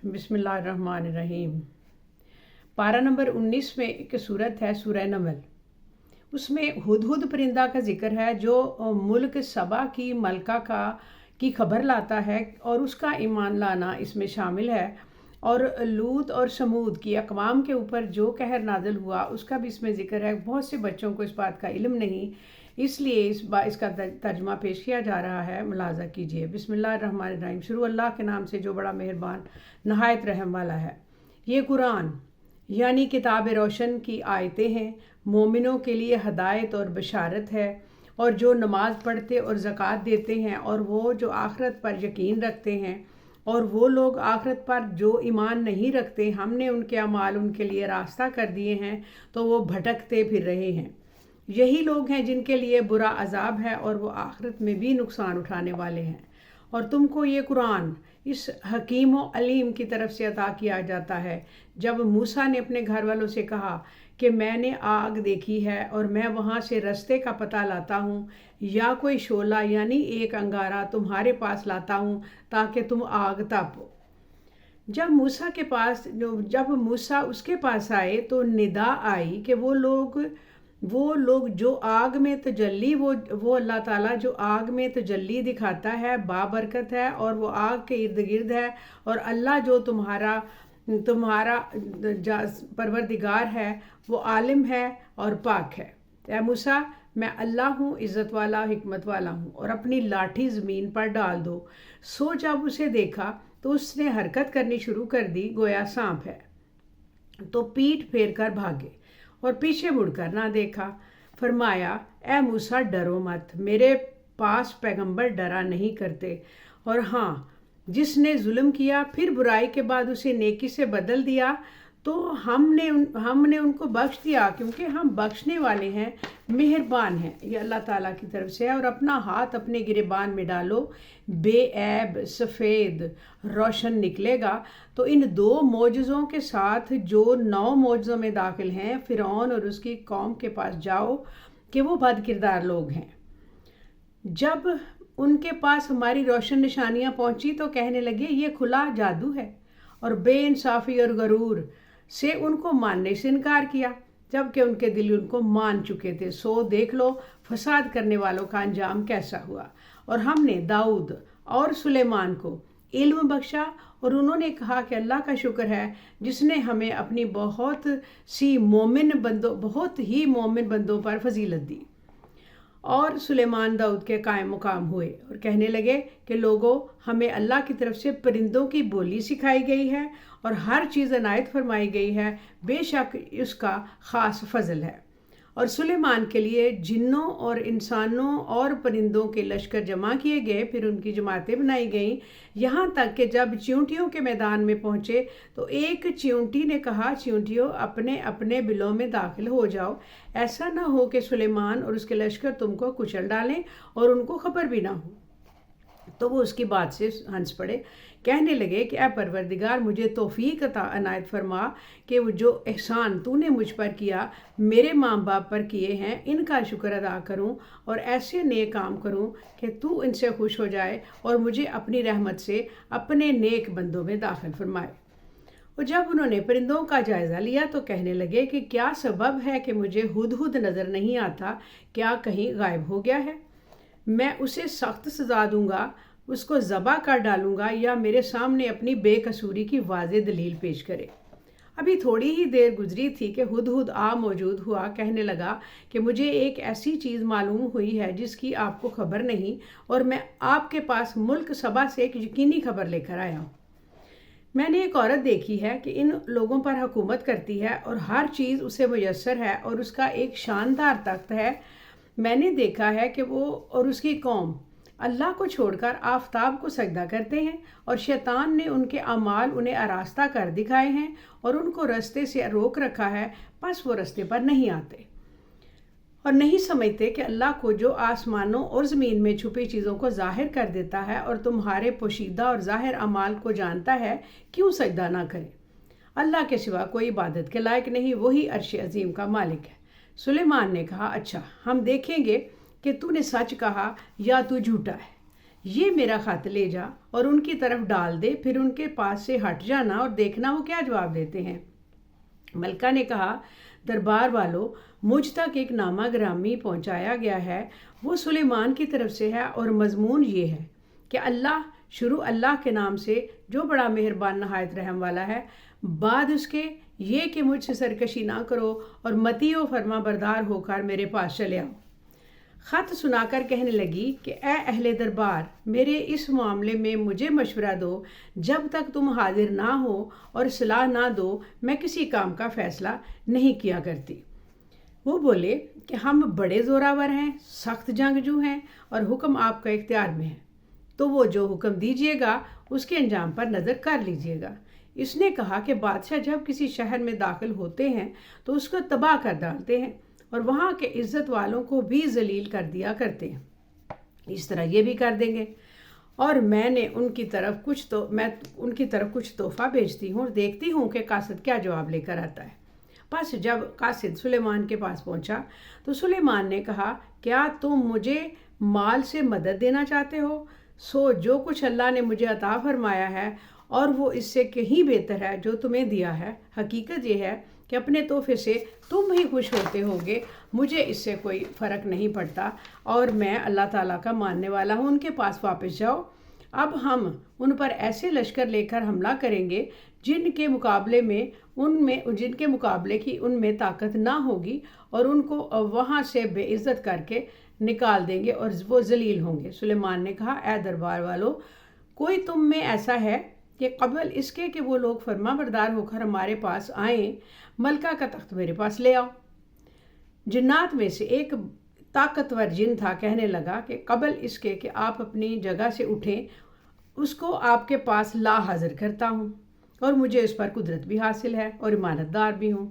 بسم اللہ الرحمن الرحیم۔ پارہ نمبر 19 میں ایک صورت ہے سورہ نمل۔ اس میں ہدہد پرندہ کا ذکر ہے جو ملک سبا کی ملکہ کی خبر لاتا ہے اور اس کا ایمان لانا اس میں شامل ہے، اور لوط اور سمود کی اقوام کے اوپر جو قہر نازل ہوا اس کا بھی اس میں ذکر ہے۔ بہت سے بچوں کو اس بات کا علم نہیں، اس لیے اس کا ترجمہ پیش کیا جا رہا ہے، ملاحظہ کیجیے۔ بسم اللہ الرحمن الرحیم۔ شروع اللہ کے نام سے جو بڑا مہربان نہایت رحم والا ہے۔ یہ قرآن یعنی کتاب روشن کی آیتیں ہیں، مومنوں کے لیے ہدایت اور بشارت ہے، اور جو نماز پڑھتے اور زکوٰۃ دیتے ہیں، اور وہ جو آخرت پر یقین رکھتے ہیں، اور وہ لوگ آخرت پر جو ایمان نہیں رکھتے، ہم نے ان کے اعمال ان کے لیے راستہ کر دیے ہیں تو وہ بھٹکتے پھر رہے ہیں۔ یہی لوگ ہیں جن کے لیے برا عذاب ہے اور وہ آخرت میں بھی نقصان اٹھانے والے ہیں۔ اور تم کو یہ قرآن اس حکیم و علیم کی طرف سے عطا کیا جاتا ہے۔ جب موسیٰ نے اپنے گھر والوں سے کہا کہ میں نے آگ دیکھی ہے اور میں وہاں سے رستے کا پتہ لاتا ہوں، یا کوئی شعلہ یعنی ایک انگارہ تمہارے پاس لاتا ہوں تاکہ تم آگ تاپو۔ جب موسیٰ اس کے پاس آئے تو ندا آئی کہ وہ لوگ جو آگ میں تجلی وہ اللہ تعالیٰ جو آگ میں تجلی دکھاتا ہے بابرکت ہے، اور وہ آگ کے ارد گرد ہے، اور اللہ جو تمہارا پروردگار ہے وہ عالم ہے اور پاک ہے۔ اے موسیٰ، میں اللہ ہوں، عزت والا حکمت والا ہوں، اور اپنی لاٹھی زمین پر ڈال دو۔ سو جب اسے دیکھا تو اس نے حرکت کرنی شروع کر دی گویا سانپ ہے، تو پیٹھ پھیر کر بھاگے اور پیچھے مڑ کر نہ دیکھا۔ فرمایا، اے موسیٰ ڈرو مت، میرے پاس پیغمبر ڈرا نہیں کرتے، اور ہاں جس نے ظلم کیا پھر برائی کے بعد اسے نیکی سے بدل دیا تو ہم نے ان کو بخش دیا، کیونکہ ہم بخشنے والے ہیں، مہربان ہیں۔ یہ اللہ تعالیٰ کی طرف سے ہے۔ اور اپنا ہاتھ اپنے گریبان میں ڈالو، بے عیب سفید روشن نکلے گا۔ تو ان 2 معجزوں کے ساتھ جو 9 معجزوں میں داخل ہیں، فرعون اور اس کی قوم کے پاس جاؤ کہ وہ بد کردار لوگ ہیں۔ جب ان کے پاس ہماری روشن نشانیاں پہنچی تو کہنے لگے یہ کھلا جادو ہے، اور بے انصافی اور غرور سے ان کو ماننے سے انکار کیا، جبکہ ان کے دل ان کو مان چکے تھے۔ سو دیکھ لو فساد کرنے والوں کا انجام کیسا ہوا۔ اور ہم نے داؤد اور سلیمان کو علم بخشا، اور انہوں نے کہا کہ اللہ کا شکر ہے جس نے ہمیں اپنی بہت ہی مومن بندوں پر فضیلت دی۔ اور سلیمان داؤد کے قائم مقام ہوئے اور کہنے لگے کہ لوگوں، ہمیں اللہ کی طرف سے پرندوں کی بولی سکھائی گئی ہے اور ہر چیز عنایت فرمائی گئی ہے، بے شک اس کا خاص فضل ہے۔ اور سلیمان کے لیے جنوں اور انسانوں اور پرندوں کے لشکر جمع کیے گئے، پھر ان کی جماعتیں بنائی گئیں، یہاں تک کہ جب چیونٹیوں کے میدان میں پہنچے تو ایک چیونٹی نے کہا، چیونٹیوں اپنے اپنے بلوں میں داخل ہو جاؤ، ایسا نہ ہو کہ سلیمان اور اس کے لشکر تم کو کچل ڈالیں اور ان کو خبر بھی نہ ہو۔ تو وہ اس کی بات سے ہنس پڑے، کہنے لگے کہ اے پروردگار، مجھے توفیق عطا عنایت فرما کہ وہ جو احسان تو نے مجھ پر کیا، میرے ماں باپ پر کیے ہیں، ان کا شکر ادا کروں اور ایسے نیک کام کروں کہ تو ان سے خوش ہو جائے اور مجھے اپنی رحمت سے اپنے نیک بندوں میں داخل فرمائے۔ اور جب انہوں نے پرندوں کا جائزہ لیا تو کہنے لگے کہ کیا سبب ہے کہ مجھے ہدہد نظر نہیں آتا؟ کیا کہیں غائب ہو گیا ہے؟ میں اسے سخت سزا دوں گا، اس کو ذبح کر ڈالوں گا، یا میرے سامنے اپنی بے قصوری کی واضح دلیل پیش کرے۔ ابھی تھوڑی ہی دیر گزری تھی کہ ہدہد موجود ہوا، کہنے لگا کہ مجھے ایک ایسی چیز معلوم ہوئی ہے جس کی آپ کو خبر نہیں، اور میں آپ کے پاس ملک سبا سے ایک یقینی خبر لے کر آیا ہوں۔ میں نے ایک عورت دیکھی ہے کہ ان لوگوں پر حکومت کرتی ہے اور ہر چیز اسے میسر ہے، اور اس کا ایک شاندار تخت ہے۔ میں نے دیکھا ہے کہ وہ اور اس کی قوم اللہ کو چھوڑ کر آفتاب کو سجدہ کرتے ہیں، اور شیطان نے ان کے اعمال انہیں آراستہ کر دکھائے ہیں اور ان کو رستے سے روک رکھا ہے، پس وہ رستے پر نہیں آتے اور نہیں سمجھتے کہ اللہ کو جو آسمانوں اور زمین میں چھپی چیزوں کو ظاہر کر دیتا ہے اور تمہارے پوشیدہ اور ظاہر اعمال کو جانتا ہے، کیوں سجدہ نہ کرے؟ اللہ کے سوا کوئی عبادت کے لائق نہیں، وہی عرش عظیم کا مالک ہے۔ سلیمان نے کہا، اچھا، ہم دیکھیں گے کہ تو نے سچ کہا یا تو جھوٹا ہے۔ یہ میرا خط لے جا اور ان کی طرف ڈال دے، پھر ان کے پاس سے ہٹ جانا اور دیکھنا وہ کیا جواب دیتے ہیں۔ ملکہ نے کہا، دربار والوں، مجھ تک ایک نامہ گرامی پہنچایا گیا ہے، وہ سلیمان کی طرف سے ہے اور مضمون یہ ہے کہ شروع اللہ کے نام سے جو بڑا مہربان نہایت رحم والا ہے، بعد اس کے یہ کہ مجھ سے سرکشی نہ کرو اور متی و فرما بردار ہو کر میرے پاس چلے آؤ۔ خط سنا کر کہنے لگی کہ اے اہل دربار، میرے اس معاملے میں مجھے مشورہ دو، جب تک تم حاضر نہ ہو اور صلاح نہ دو میں کسی کام کا فیصلہ نہیں کیا کرتی۔ وہ بولے کہ ہم بڑے زوراور ہیں، سخت جنگجو ہیں اور حکم آپ کا اختیار میں ہے، تو وہ جو حکم دیجیے گا اس کے انجام پر نظر کر لیجیے گا۔ اس نے کہا کہ بادشاہ جب کسی شہر میں داخل ہوتے ہیں تو اس کو تباہ کر ڈالتے ہیں اور وہاں کے عزت والوں کو بھی ذلیل کر دیا کرتے ہیں، اس طرح یہ بھی کر دیں گے، اور میں ان کی طرف کچھ تحفہ بھیجتی ہوں اور دیکھتی ہوں کہ قاصد کیا جواب لے کر آتا ہے۔ پس جب قاصد سلیمان کے پاس پہنچا تو سلیمان نے کہا، کیا تم مجھے مال سے مدد دینا چاہتے ہو؟ سو جو کچھ اللہ نے مجھے عطا فرمایا ہے اور وہ اس سے کہیں بہتر ہے جو تمہیں دیا ہے، حقیقت یہ ہے کہ اپنے تحفے سے تم ہی خوش ہوتے ہوگے، مجھے اس سے کوئی فرق نہیں پڑتا اور میں اللہ تعالیٰ کا ماننے والا ہوں۔ ان کے پاس واپس جاؤ، اب ہم ان پر ایسے لشکر لے کر حملہ کریں گے جن کے مقابلے کی ان میں طاقت نہ ہوگی، اور ان کو وہاں سے بے عزت کر کے نکال دیں گے اور وہ ذلیل ہوں گے۔ سلیمان نے کہا، اے دربار والو، کوئی تم میں ایسا ہے کہ قبل اس کے کہ وہ لوگ فرما بردار ہو کر ہمارے پاس آئیں، ملکہ کا تخت میرے پاس لے آؤ؟ جنات میں سے ایک طاقتور جن تھا، کہنے لگا کہ قبل اس کے کہ آپ اپنی جگہ سے اٹھیں اس کو آپ کے پاس لا حاضر کرتا ہوں، اور مجھے اس پر قدرت بھی حاصل ہے اور امانت دار بھی ہوں۔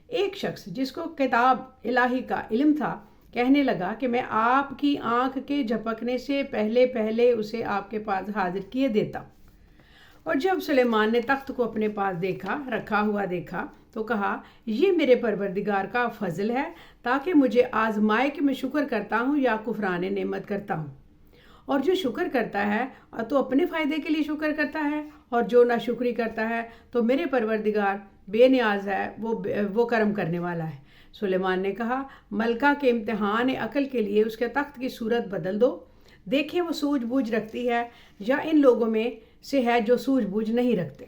ایک شخص جس کو کتاب الہی کا علم تھا کہنے لگا کہ میں آپ کی آنکھ کے جھپکنے سے پہلے اسے آپ کے پاس حاضر کیے دیتا ہوں۔ اور جب سلیمان نے تخت کو اپنے پاس رکھا ہوا دیکھا تو کہا، یہ میرے پروردگار کا فضل ہے تاکہ مجھے آزمائے کہ میں شکر کرتا ہوں یا کفران نعمت کرتا ہوں، اور جو شکر کرتا ہے تو اپنے فائدے کے لیے شکر کرتا ہے، اور جو ناشکری کرتا ہے تو میرے پروردگار بے نیاز ہے، وہ کرم کرنے والا ہے۔ سلیمان نے کہا، ملکہ کے امتحان عقل کے لیے اس کے تخت کی صورت بدل دو، دیکھیں وہ سوجھ بوجھ رکھتی ہے یا ان لوگوں میں سے ہے جو سوجھ بوجھ نہیں رکھتے۔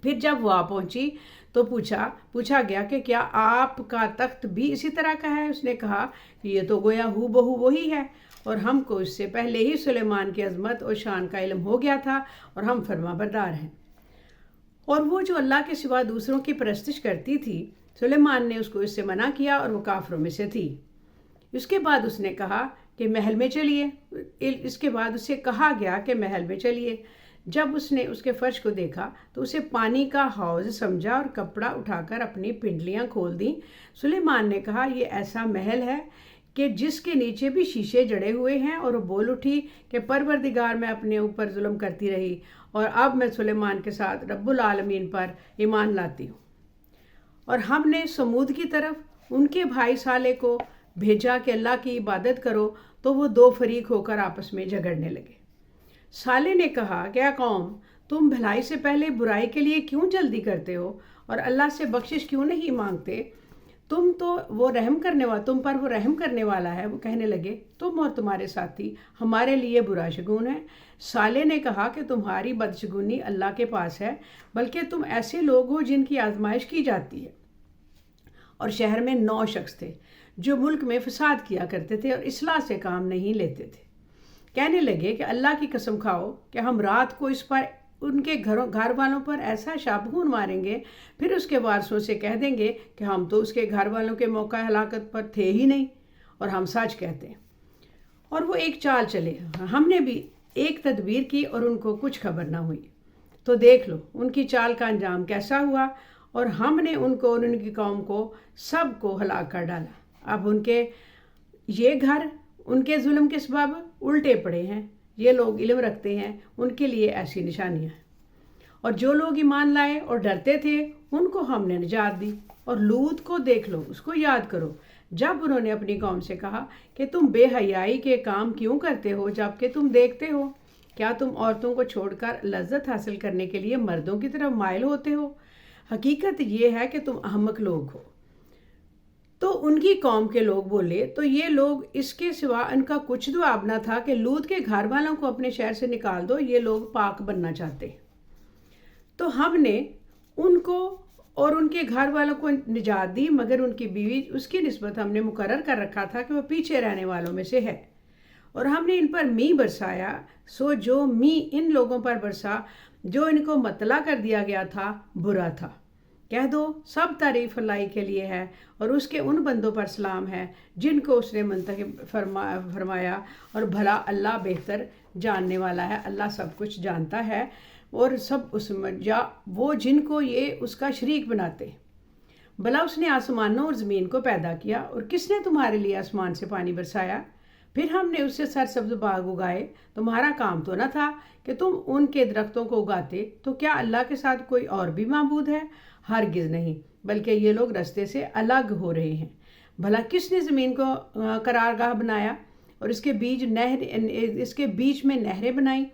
پھر جب وہ آ پہنچی تو پوچھا گیا کہ کیا آپ کا تخت بھی اسی طرح کا ہے؟ اس نے کہا کہ یہ تو گویا ہو بہو وہی ہے، اور ہم کو اس سے پہلے ہی سلیمان کی عظمت اور شان کا علم ہو گیا تھا اور ہم فرما بردار ہیں۔ اور وہ جو اللہ کے سوا دوسروں کی پرستش کرتی تھی، سلیمان نے اس کو اس سے منع کیا اور وہ کافروں میں سے تھی۔ اس کے بعد اس نے کہا کہ محل میں چلیے، اس کے بعد اسے کہا گیا کہ محل میں چلیے۔ جب اس نے اس کے فرش کو دیکھا تو اسے پانی کا حوض سمجھا اور کپڑا اٹھا کر اپنی پنڈلیاں کھول دیں۔ سلیمان نے کہا، یہ ایسا محل ہے کہ جس کے نیچے بھی شیشے جڑے ہوئے ہیں، اور وہ بول اٹھی کہ پروردگار، میں اپنے اوپر ظلم کرتی رہی اور اب میں سلیمان کے ساتھ رب العالمین پر ایمان لاتی ہوں۔ اور ہم نے سمود کی طرف ان کے بھائی صالح کو بھیجا کہ اللہ کی عبادت کرو، تو وہ دو فریق ہو کر آپس میں جھگڑنے لگے۔ صالح نے کہا، کیا قوم، تم بھلائی سے پہلے برائی کے لیے کیوں جلدی کرتے ہو اور اللہ سے بخشش کیوں نہیں مانگتے؟ تم پر وہ رحم کرنے والا ہے۔ وہ کہنے لگے، تم اور تمہارے ساتھی ہمارے لیے برا شگون ہے۔ صالح نے کہا کہ تمہاری بدشگونی اللہ کے پاس ہے، بلکہ تم ایسے لوگ ہو جن کی آزمائش کی جاتی ہے۔ اور شہر میں 9 شخص تھے جو ملک میں فساد کیا کرتے تھے اور اصلاح سے کام نہیں لیتے تھے۔ کہنے لگے کہ اللہ کی قسم کھاؤ کہ ہم رات کو اس پر ان کے گھر والوں پر ایسا شابہون ماریں گے، پھر اس کے وارثوں سے کہہ دیں گے کہ ہم تو اس کے گھر والوں کے موقع ہلاکت پر تھے ہی نہیں، اور ہم سچ کہتے ہیں۔ اور وہ ایک چال چلے، ہم نے بھی ایک تدبیر کی اور ان کو کچھ خبر نہ ہوئی، تو دیکھ لو ان کی چال کا انجام کیسا ہوا، اور ہم نے ان کو اور ان کی قوم کو سب کو ہلاک کر ڈالا۔ اب یہ گھر ان کے ظلم کے سبب الٹے پڑے ہیں، یہ لوگ علم رکھتے ہیں، ان کے لیے ایسی نشانیاں ہیں۔ اور جو لوگ ایمان لائے اور ڈرتے تھے ان کو ہم نے نجات دی۔ اور لوط کو دیکھ لو، اس کو یاد کرو، جب انہوں نے اپنی قوم سے کہا کہ تم بے حیائی کے کام کیوں کرتے ہو جبکہ تم دیکھتے ہو؟ کیا تم عورتوں کو چھوڑ کر لذت حاصل کرنے کے لیے مردوں کی طرف مائل ہوتے ہو؟ حقیقت یہ ہے کہ تم احمق لوگ ہو۔ تو ان کی قوم کے لوگ بولے تو یہ لوگ اس کے سوا ان کا کچھ جواب نہ تھا کہ لوط کے گھر والوں کو اپنے شہر سے نکال دو، یہ لوگ پاک بننا چاہتے۔ تو ہم نے ان کو اور ان کے گھر والوں کو نجات دی، مگر ان کی بیوی اس کی نسبت ہم نے مقرر کر رکھا تھا کہ وہ پیچھے رہنے والوں میں سے ہے، اور ہم نے ان پر می برسایا۔ سو جو می ان لوگوں پر برسا جو ان کو مطلع کر دیا گیا تھا برا تھا۔ کہہ دو سب تعریف اللہ کے لیے ہے اور اس کے ان بندوں پر سلام ہے جن کو اس نے منتخب فرمایا، اور بھلا اللہ بہتر جاننے والا ہے، اللہ سب کچھ جانتا ہے، اور سب اس یا وہ جن کو یہ اس کا شریک بناتے۔ بھلا اس نے آسمانوں اور زمین کو پیدا کیا، اور کس نے تمہارے لیے آسمان سے پانی برسایا؟ پھر ہم نے اس سے سرسبز باغ اگائے۔ تمہارا کام تو نہ تھا کہ تم ان کے درختوں کو اگاتے؟ تو کیا اللہ کے ساتھ کوئی اور بھی معبود ہے؟ ہرگز نہیں، بلکہ یہ لوگ رستے سے الگ ہو رہے ہیں۔ بھلا کس نے زمین کو قرارگاہ بنایا اور اس کے بیچ میں نہریں بنائیں،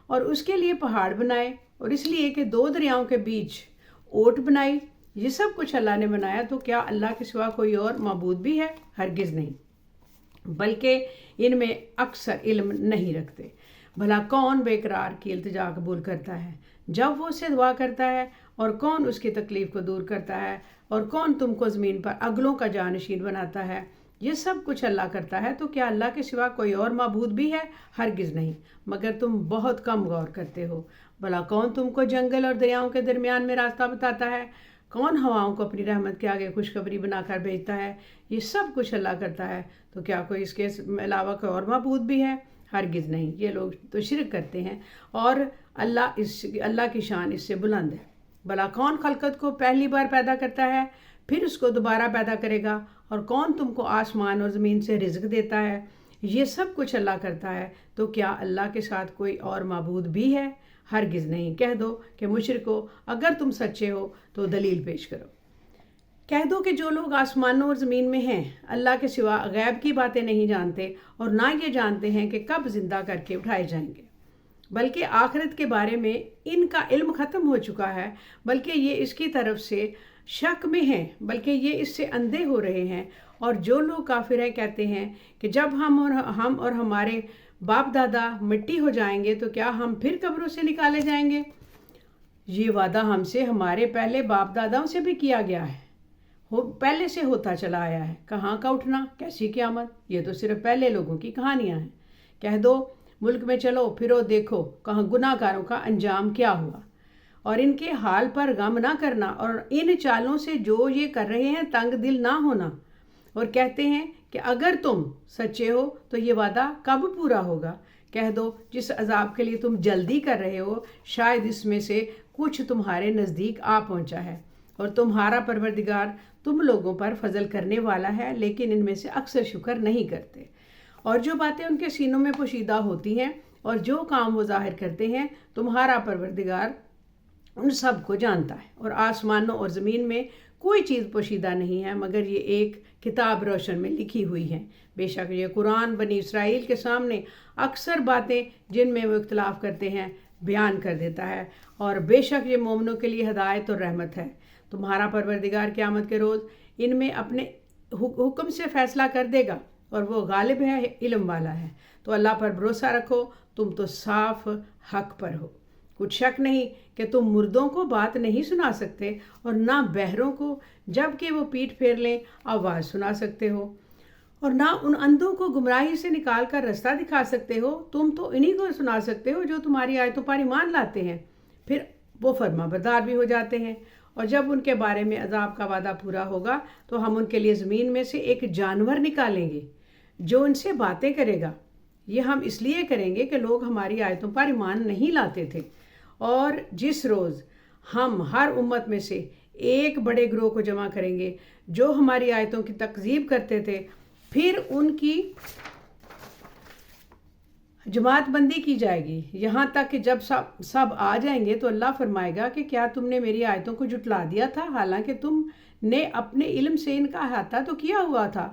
اور اس کے لیے پہاڑ بنائے، اور اس لیے کہ دو دریاؤں کے بیچ اوٹ بنائی؟ یہ سب کچھ اللہ نے بنایا، تو کیا اللہ کے سوا کوئی اور معبود بھی ہے؟ ہرگز نہیں، بلکہ ان میں اکثر علم نہیں رکھتے۔ بھلا کون بے قرار کی التجا قبول کرتا ہے جب وہ اسے دعا کرتا ہے، اور کون اس کی تکلیف کو دور کرتا ہے، اور کون تم کو زمین پر اگلوں کا جانشین بناتا ہے؟ یہ سب کچھ اللہ کرتا ہے، تو کیا اللہ کے سوا کوئی اور معبود بھی ہے؟ ہرگز نہیں، مگر تم بہت کم غور کرتے ہو۔ بھلا کون تم کو جنگل اور دریاؤں کے درمیان میں راستہ بتاتا ہے؟ کون ہواؤں کو اپنی رحمت کے آگے خوشخبری بنا کر بھیجتا ہے؟ یہ سب کچھ اللہ کرتا ہے، تو کیا کوئی اس کے علاوہ کوئی اور معبود بھی ہے؟ ہرگز نہیں، یہ لوگ تو شرک کرتے ہیں، اور اللہ کی شان اس سے بلند ہے۔ بھلا کون خلقت کو پہلی بار پیدا کرتا ہے، پھر اس کو دوبارہ پیدا کرے گا؟ اور کون تم کو آسمان اور زمین سے رزق دیتا ہے؟ یہ سب کچھ اللہ کرتا ہے، تو کیا اللہ کے ساتھ کوئی اور معبود بھی ہے؟ ہرگز نہیں۔ کہہ دو کہ مشرکو، اگر تم سچے ہو تو دلیل پیش کرو۔ کہہ دو کہ جو لوگ آسمانوں اور زمین میں ہیں اللہ کے سوا غیب کی باتیں نہیں جانتے، اور نہ یہ جانتے ہیں کہ کب زندہ کر کے اٹھائے جائیں گے، بلکہ آخرت کے بارے میں ان کا علم ختم ہو چکا ہے، بلکہ یہ اس کی طرف سے شک میں ہیں، بلکہ یہ اس سے اندھے ہو رہے ہیں۔ اور جو لوگ کافر ہیں کہتے ہیں کہ جب ہم اور ہمارے باپ دادا مٹی ہو جائیں گے تو کیا ہم پھر قبروں سے نکالے جائیں گے؟ یہ وعدہ ہم سے ہمارے پہلے باپ داداؤں سے بھی کیا گیا ہے، پہلے سے ہوتا چلا آیا ہے۔ کہاں کا اٹھنا، کیسی قیامت؟ یہ تو صرف پہلے لوگوں کی کہانیاں ہیں۔ کہہ دو ملک میں چلو پھرو، دیکھو کہاں گناہ گاروں کا انجام کیا ہوا، اور ان کے حال پر غم نہ کرنا، اور ان چالوں سے جو یہ کر رہے ہیں تنگ دل نہ ہونا، اور کہتے ہیں کہ اگر تم سچے ہو تو یہ وعدہ کب پورا ہوگا؟ کہہ دو جس عذاب کے لیے تم جلدی کر رہے ہو شاید اس میں سے کچھ تمہارے نزدیک آ پہنچا ہے، اور تمہارا پروردگار تم لوگوں پر فضل کرنے والا ہے، لیکن ان میں سے اکثر شکر نہیں کرتے۔ اور جو باتیں ان کے سینوں میں پوشیدہ ہوتی ہیں اور جو کام وہ ظاہر کرتے ہیں، تمہارا پروردگار ان سب کو جانتا ہے، اور آسمانوں اور زمین میں کوئی چیز پوشیدہ نہیں ہے مگر یہ ایک کتاب روشن میں لکھی ہوئی ہے۔ بے شک یہ قرآن بنی اسرائیل کے سامنے اکثر باتیں جن میں وہ اختلاف کرتے ہیں بیان کر دیتا ہے، اور بے شک یہ مومنوں کے لیے ہدایت اور رحمت ہے۔ تمہارا پروردگار قیامت کے روز ان میں اپنے حکم سے فیصلہ کر دے گا، اور وہ غالب ہے، علم والا ہے۔ تو اللہ پر بھروسہ رکھو، تم تو صاف حق پر ہو۔ کچھ شک نہیں کہ تم مردوں کو بات نہیں سنا سکتے، اور نہ بہروں کو جب کہ وہ پیٹھ پھیر لیں آواز سنا سکتے ہو، اور نہ ان اندھوں کو گمراہی سے نکال کر رستہ دکھا سکتے ہو۔ تم تو انہی کو سنا سکتے ہو جو تمہاری آیتوں پر ایمان لاتے ہیں، پھر وہ فرما بردار بھی ہو جاتے ہیں۔ اور جب ان کے بارے میں عذاب کا وعدہ پورا ہوگا تو ہم ان کے لیے زمین میں سے ایک جانور نکالیں گے جو ان سے باتیں کرے گا۔ یہ ہم اس لیے کریں گے کہ لوگ ہماری آیتوں پر ایمان نہیں لاتے تھے، اور جس روز ہم ہر امت میں سے ایک بڑے گروہ کو جمع کریں گے جو ہماری آیتوں کی تکذیب کرتے تھے، پھر ان کی جماعت بندی کی جائے گی، یہاں تک کہ جب سب آ جائیں گے تو اللہ فرمائے گا کہ کیا تم نے میری آیتوں کو جھٹلا دیا تھا، حالانکہ تم نے اپنے علم سے ان کا احاطہ تو کیا ہوا تھا۔